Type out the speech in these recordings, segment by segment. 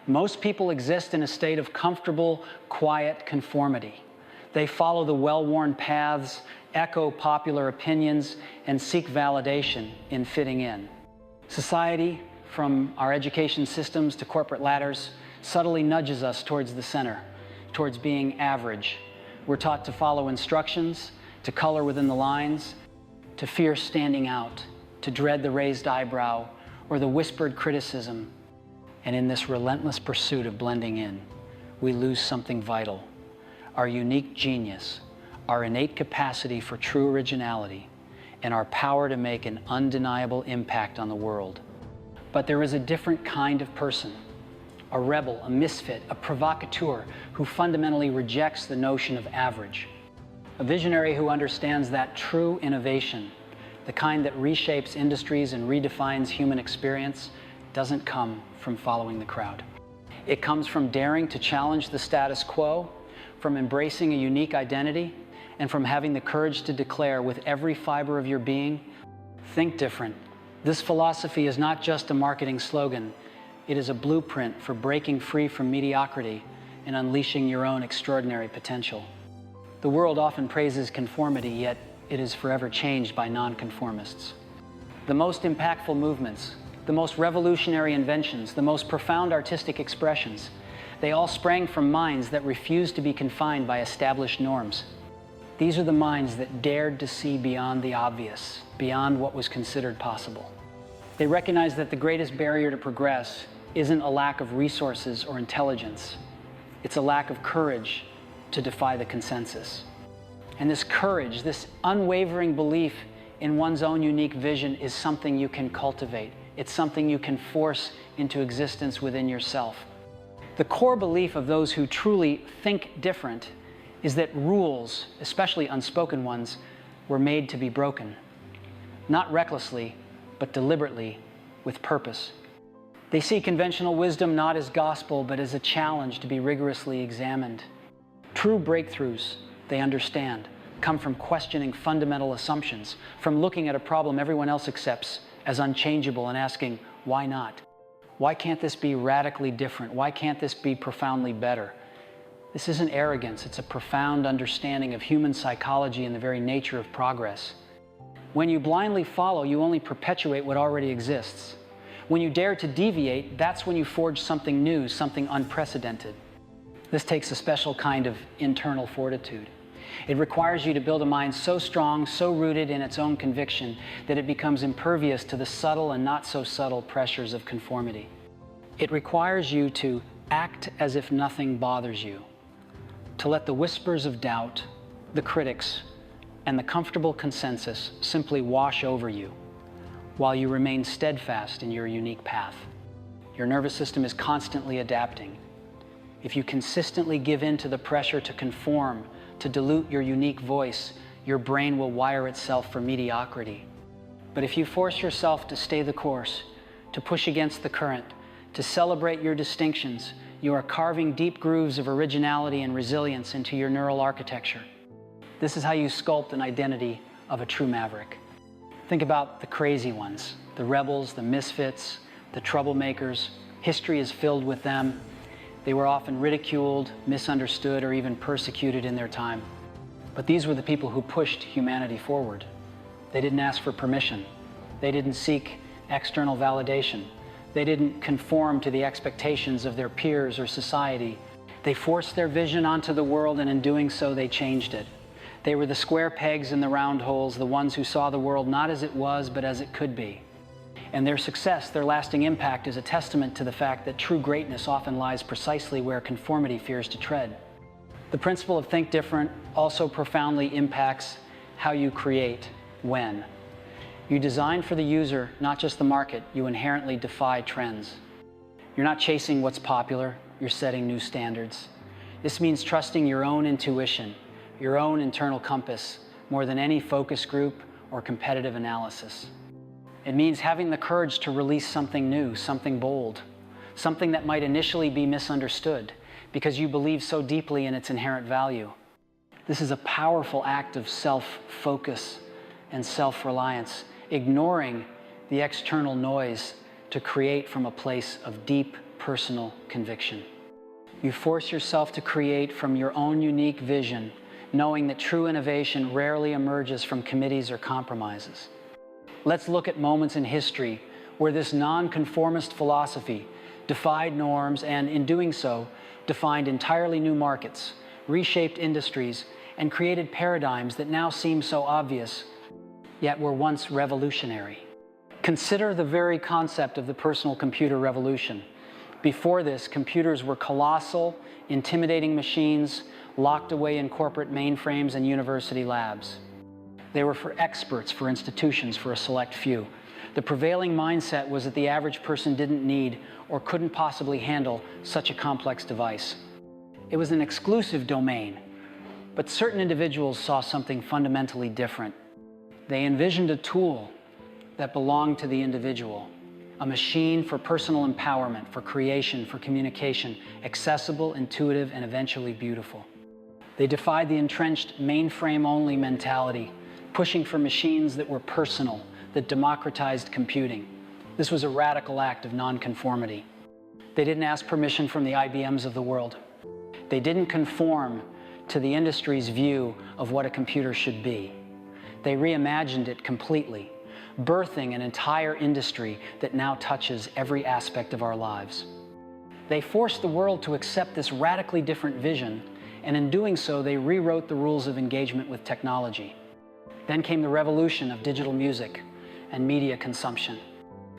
Most people exist in a state of comfortable, quiet conformity. They follow the well-worn paths, echo popular opinions, and seek validation in fitting in. Society, from our education systems to corporate ladders, subtly nudges us towards the center, towards being average. We're taught to follow instructions, to color within the lines, to fear standing out, to dread the raised eyebrow or the whispered criticism. And in this relentless pursuit of blending in, we lose something vital: our unique genius, our innate capacity for true originality, and our power to make an undeniable impact on the world. But there is a different kind of person, a rebel, a misfit, a provocateur who fundamentally rejects the notion of average. A visionary who understands that true innovation, the kind that reshapes industries and redefines human experience, doesn't come from following the crowd. It comes from daring to challenge the status quo, from embracing a unique identity, and from having the courage to declare with every fiber of your being, think different. This philosophy is not just a marketing slogan. It is a blueprint for breaking free from mediocrity and unleashing your own extraordinary potential. The world often praises conformity, yet it is forever changed by nonconformists. The most impactful movements, the most revolutionary inventions, the most profound artistic expressions, they all sprang from minds that refused to be confined by established norms. These are the minds that dared to see beyond the obvious, beyond what was considered possible. They recognized that the greatest barrier to progress isn't a lack of resources or intelligence. It's a lack of courage to defy the consensus. And this courage, this unwavering belief in one's own unique vision, is something you can cultivate. It's something you can force into existence within yourself. The core belief of those who truly think different is that rules, especially unspoken ones, were made to be broken. Not recklessly, but deliberately, with purpose. They see conventional wisdom not as gospel, but as a challenge to be rigorously examined. True breakthroughs, they understand, come from questioning fundamental assumptions, from looking at a problem everyone else accepts as unchangeable and asking, why not? Why can't this be radically different? Why can't this be profoundly better? This isn't arrogance, it's a profound understanding of human psychology and the very nature of progress. When you blindly follow, you only perpetuate what already exists. When you dare to deviate, that's when you forge something new, something unprecedented. This takes a special kind of internal fortitude. It requires you to build a mind so strong, so rooted in its own conviction, that it becomes impervious to the subtle and not so subtle pressures of conformity. It requires you to act as if nothing bothers you, to let the whispers of doubt, the critics, and the comfortable consensus simply wash over you, while you remain steadfast in your unique path. Your nervous system is constantly adapting. If you consistently give in to the pressure to conform, to dilute your unique voice, your brain will wire itself for mediocrity. But if you force yourself to stay the course, to push against the current, to celebrate your distinctions, you are carving deep grooves of originality and resilience into your neural architecture. This is how you sculpt an identity of a true maverick. Think about the crazy ones, the rebels, the misfits, the troublemakers. History is filled with them. They were often ridiculed, misunderstood, or even persecuted in their time. But these were the people who pushed humanity forward. They didn't ask for permission. They didn't seek external validation. They didn't conform to the expectations of their peers or society. They forced their vision onto the world, and in doing so, they changed it. They were the square pegs in the round holes, the ones who saw the world not as it was, but as it could be. And their success, their lasting impact, is a testament to the fact that true greatness often lies precisely where conformity fears to tread. The principle of think different also profoundly impacts how you create when. You design for the user, not just the market. You inherently defy trends. You're not chasing what's popular, you're setting new standards. This means trusting your own intuition, your own internal compass, more than any focus group or competitive analysis. It means having the courage to release something new, something bold, something that might initially be misunderstood because you believe so deeply in its inherent value. This is a powerful act of self-focus and self-reliance, ignoring the external noise to create from a place of deep personal conviction. You force yourself to create from your own unique vision, knowing that true innovation rarely emerges from committees or compromises. Let's look at moments in history where this nonconformist philosophy defied norms and, in doing so, defined entirely new markets, reshaped industries, and created paradigms that now seem so obvious, yet were once revolutionary. Consider the very concept of the personal computer revolution. Before this, computers were colossal, intimidating machines locked away in corporate mainframes and university labs. They were for experts, for institutions, for a select few. The prevailing mindset was that the average person didn't need or couldn't possibly handle such a complex device. It was an exclusive domain, but certain individuals saw something fundamentally different. They envisioned a tool that belonged to the individual, a machine for personal empowerment, for creation, for communication, accessible, intuitive, and eventually beautiful. They defied the entrenched mainframe-only mentality, pushing for machines that were personal, that democratized computing. This was a radical act of nonconformity. They didn't ask permission from the IBMs of the world. They didn't conform to the industry's view of what a computer should be. They reimagined it completely, birthing an entire industry that now touches every aspect of our lives. They forced the world to accept this radically different vision, and in doing so, they rewrote the rules of engagement with technology. Then came the revolution of digital music and media consumption.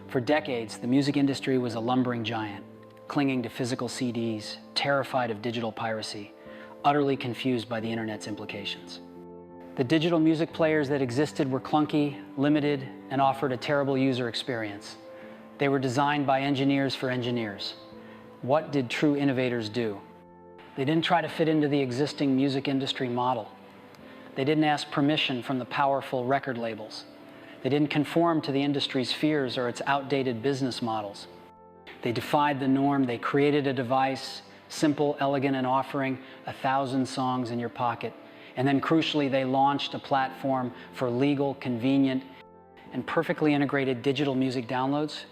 For decades, the music industry was a lumbering giant, clinging to physical CDs, terrified of digital piracy, utterly confused by the internet's implications. The digital music players that existed were clunky, limited, and offered a terrible user experience. They were designed by engineers for engineers. What did true innovators do? They didn't try to fit into the existing music industry model. They didn't ask permission from the powerful record labels. They didn't conform to the industry's fears or its outdated business models. They defied the norm. They created a device, simple, elegant, and offering 1,000 songs in your pocket. And then crucially, they launched a platform for legal, convenient, and perfectly integrated digital music downloads.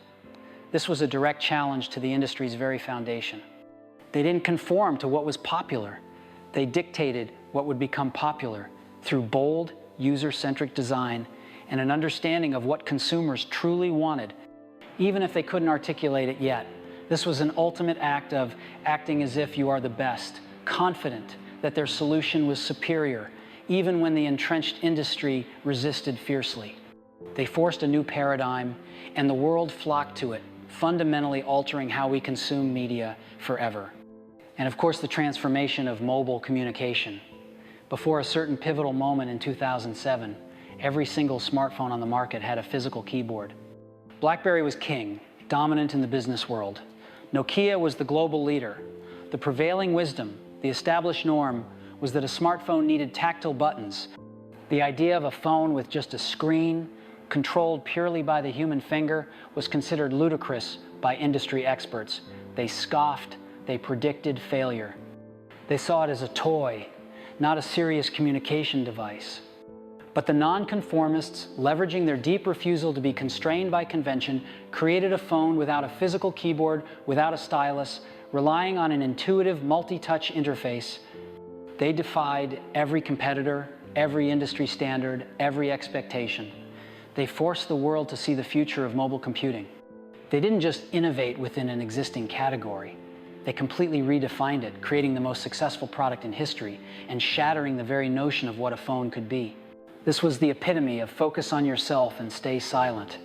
This was a direct challenge to the industry's very foundation. They didn't conform to what was popular. They dictated what would become popular through bold, user-centric design and an understanding of what consumers truly wanted, even if they couldn't articulate it yet. This was an ultimate act of acting as if you are the best, confident that their solution was superior, even when the entrenched industry resisted fiercely. They forced a new paradigm, and the world flocked to it, fundamentally altering how we consume media forever. And of course, the transformation of mobile communication. Before a certain pivotal moment in 2007, every single smartphone on the market had a physical keyboard. BlackBerry was king, dominant in the business world. Nokia was the global leader. The prevailing wisdom, the established norm, was that a smartphone needed tactile buttons. The idea of a phone with just a screen, controlled purely by the human finger, was considered ludicrous by industry experts. They scoffed, they predicted failure. They saw it as a toy, not a serious communication device. But the nonconformists, leveraging their deep refusal to be constrained by convention, created a phone without a physical keyboard, without a stylus, relying on an intuitive multi-touch interface. They defied every competitor, every industry standard, every expectation. They forced the world to see the future of mobile computing. They didn't just innovate within an existing category. They completely redefined it, creating the most successful product in history and shattering the very notion of what a phone could be. This was the epitome of focus on yourself and stay silent,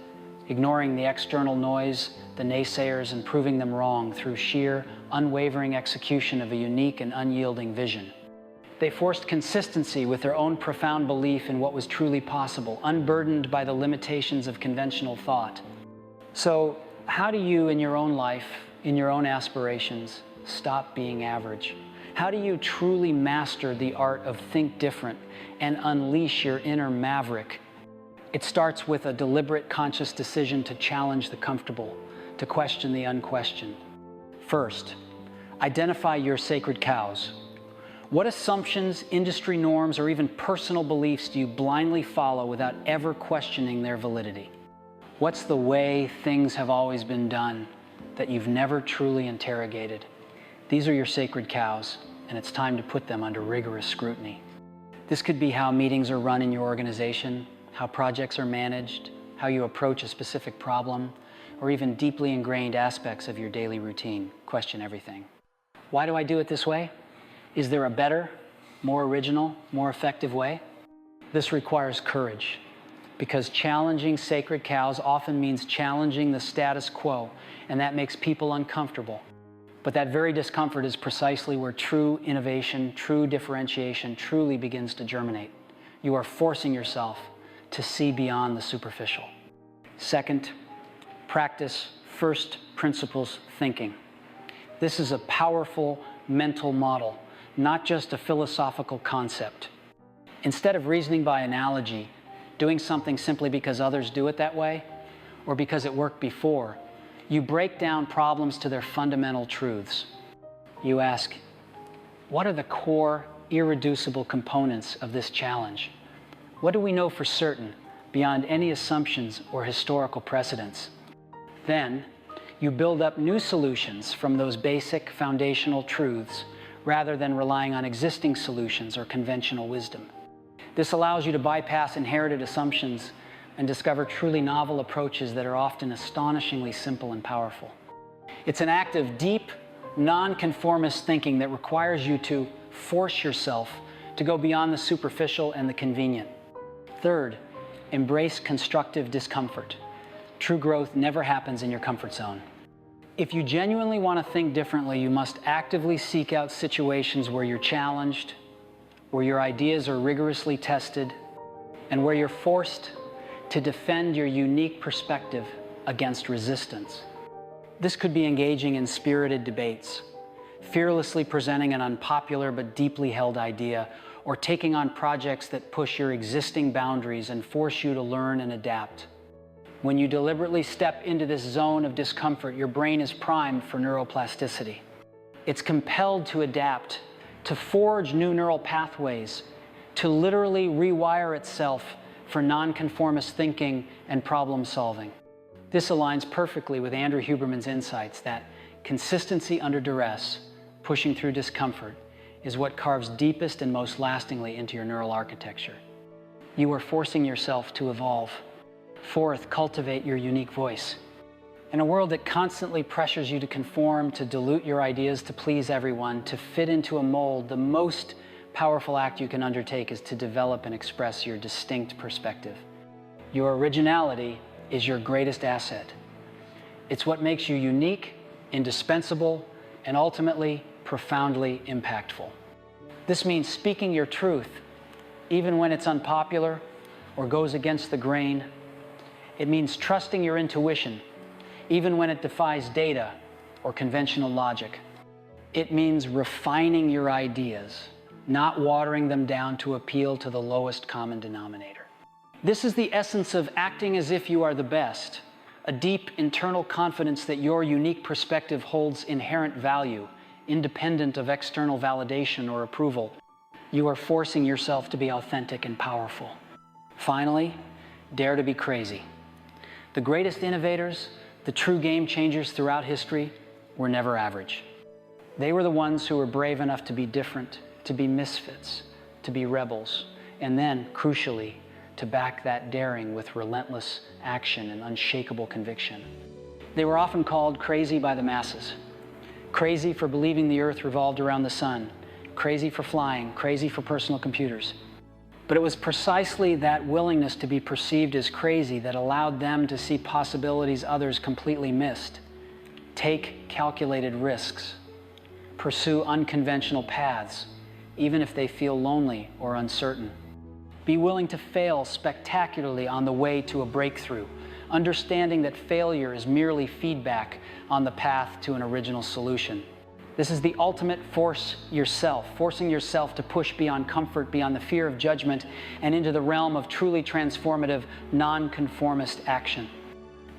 ignoring the external noise, the naysayers, and proving them wrong through sheer, unwavering execution of a unique and unyielding vision. They forced consistency with their own profound belief in what was truly possible, unburdened by the limitations of conventional thought. So, how do you, in your own life, in your own aspirations, stop being average? How do you truly master the art of think different and unleash your inner maverick? It starts with a deliberate, conscious decision to challenge the comfortable, to question the unquestioned. First, identify your sacred cows. What assumptions, industry norms, or even personal beliefs do you blindly follow without ever questioning their validity? What's the way things have always been done? that you've never truly interrogated. These are your sacred cows, and it's time to put them under rigorous scrutiny. This could be how meetings are run in your organization, how projects are managed, how you approach a specific problem, or even deeply ingrained aspects of your daily routine. Question everything. Why do I do it this way? Is there a better, more original, more effective way? This requires courage, because challenging sacred cows often means challenging the status quo, and that makes people uncomfortable. But that very discomfort is precisely where true innovation, true differentiation truly begins to germinate. You are forcing yourself to see beyond the superficial. Second, practice first principles thinking. This is a powerful mental model, not just a philosophical concept. Instead of reasoning by analogy, doing something simply because others do it that way, or because it worked before, you break down problems to their fundamental truths. You ask, what are the core, irreducible components of this challenge? What do we know for certain, beyond any assumptions or historical precedents? Then, you build up new solutions from those basic foundational truths, rather than relying on existing solutions or conventional wisdom. This allows you to bypass inherited assumptions and discover truly novel approaches that are often astonishingly simple and powerful. It's an act of deep, non-conformist thinking that requires you to force yourself to go beyond the superficial and the convenient. Third, embrace constructive discomfort. True growth never happens in your comfort zone. If you genuinely want to think differently, you must actively seek out situations where you're challenged, where your ideas are rigorously tested, and where you're forced to defend your unique perspective against resistance. This could be engaging in spirited debates, fearlessly presenting an unpopular but deeply held idea, or taking on projects that push your existing boundaries and force you to learn and adapt. When you deliberately step into this zone of discomfort, your brain is primed for neuroplasticity. It's compelled to adapt, to forge new neural pathways, to literally rewire itself for nonconformist thinking and problem solving. This aligns perfectly with Andrew Huberman's insights that consistency under duress, pushing through discomfort, is what carves deepest and most lastingly into your neural architecture. You are forcing yourself to evolve. Fourth, cultivate your unique voice. In a world that constantly pressures you to conform, to dilute your ideas, to please everyone, to fit into a mold, the most powerful act you can undertake is to develop and express your distinct perspective. Your originality is your greatest asset. It's what makes you unique, indispensable, and ultimately profoundly impactful. This means speaking your truth, even when it's unpopular or goes against the grain. It means trusting your intuition, even when it defies data or conventional logic. It means refining your ideas, not watering them down to appeal to the lowest common denominator. This is the essence of acting as if you are the best, a deep internal confidence that your unique perspective holds inherent value, independent of external validation or approval. You are forcing yourself to be authentic and powerful. Finally, dare to be crazy. The greatest innovators, the true game changers throughout history, were never average. They were the ones who were brave enough to be different, to be misfits, to be rebels, and then, crucially, to back that daring with relentless action and unshakable conviction. They were often called crazy by the masses. Crazy for believing the earth revolved around the sun, crazy for flying, crazy for personal computers. But it was precisely that willingness to be perceived as crazy that allowed them to see possibilities others completely missed, take calculated risks, pursue unconventional paths, even if they feel lonely or uncertain. Be willing to fail spectacularly on the way to a breakthrough, understanding that failure is merely feedback on the path to an original solution. This is the ultimate forcing yourself to push beyond comfort, beyond the fear of judgment, and into the realm of truly transformative, nonconformist action.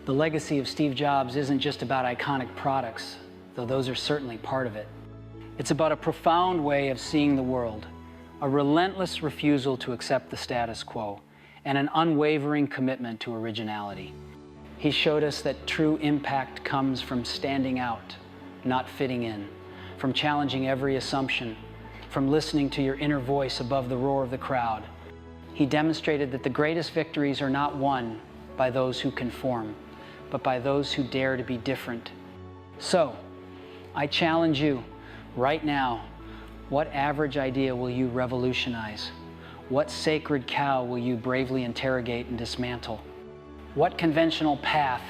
The legacy of Steve Jobs isn't just about iconic products, though those are certainly part of it. It's about a profound way of seeing the world, a relentless refusal to accept the status quo, and an unwavering commitment to originality. He showed us that true impact comes from standing out, not fitting in, from challenging every assumption, from listening to your inner voice above the roar of the crowd. He demonstrated that the greatest victories are not won by those who conform, but by those who dare to be different. So, I challenge you right now, what average idea will you revolutionize? What sacred cow will you bravely interrogate and dismantle? What conventional path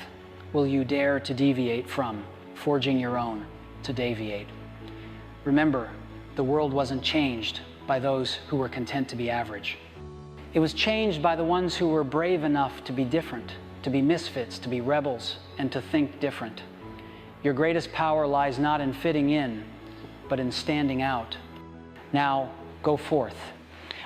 will you dare to deviate from, forging your own to deviate? Remember, the world wasn't changed by those who were content to be average. It was changed by the ones who were brave enough to be different, to be misfits, to be rebels, and to think different. Your greatest power lies not in fitting in, but in standing out. Now, go forth.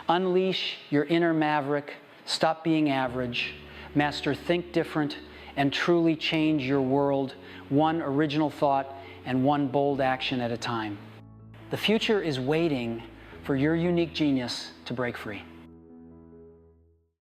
Unleash your inner maverick, stop being average, master think different, and truly change your world, one original thought and one bold action at a time. The future is waiting for your unique genius to break free.